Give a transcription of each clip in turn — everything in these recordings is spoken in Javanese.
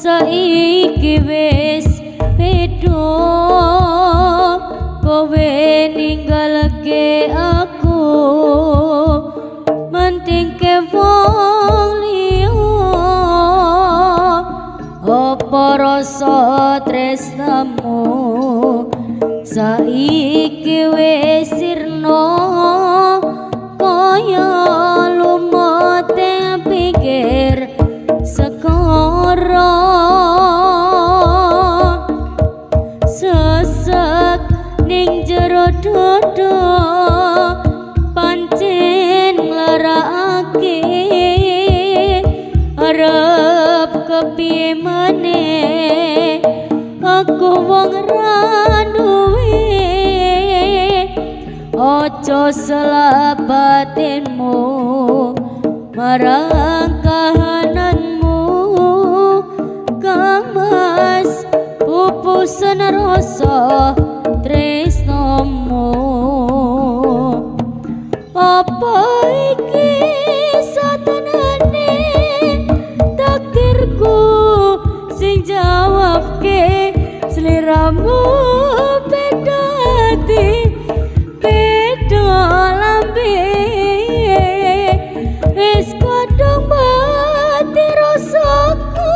saiki wis beda kowe ninggalke aku mentingke wong liya apa rasa tresnamu saiki wis sirna kaya lumote pikir sekara sesek ning jero dodo pancen nglarakake arep kepiye maneh aku wong ra duwe ojo selabatinmu marang kahananmu kamas pupusan rasa tresnomu apa iki satenane takdirku sing jawabke sliramu beda ati beda lambe wis kadung mati rasaku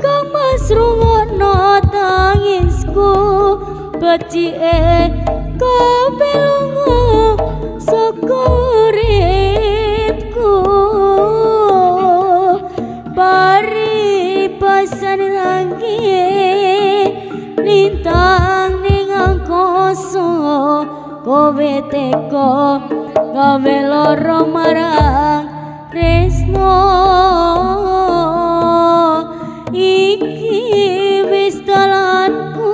kang mas rungokno tangisku becike kowe lunga saka uripku bari pasan rangi lintang ning angkasa kowe teko gawe lara marang tresno iki wis dalanku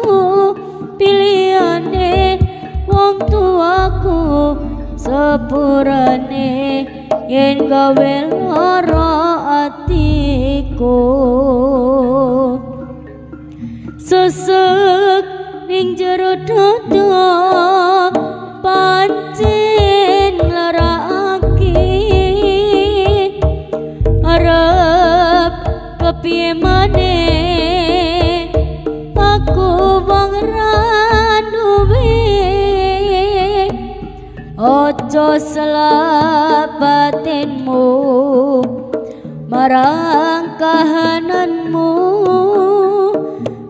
pilihane wong tuaku sepurane yen gawe lara atiku sesek ning jero dodo pancen nglarakake arep kepiye maneh aku wong ra duwe ojo selabatinmu marang kahananmu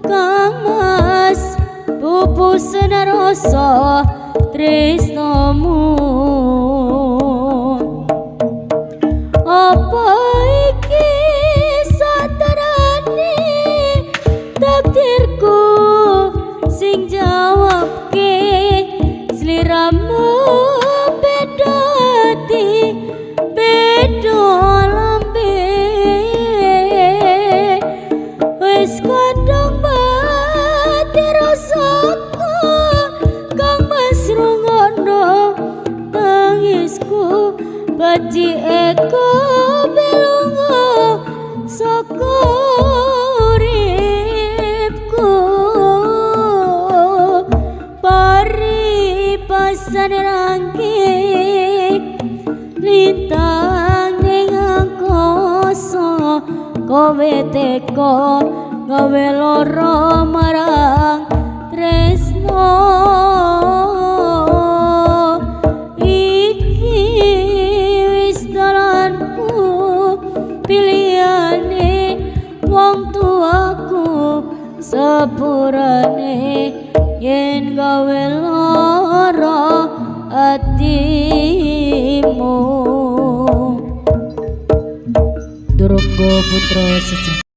kamas pupusan rasa tresnomu apa iki satarane takdirku sing jawabke sliramu beda ati beda lambe wis kadung mati rasaku kang mas rungokno tangisku becike kowe lunga saka uripku bari pasan rangi lintang ning angkasa kowe teko gawe lara marang tresno iki wis dalanku pilihane wong tuaku sepurane yen gawe lara atimu Durunggo Putra Sejati.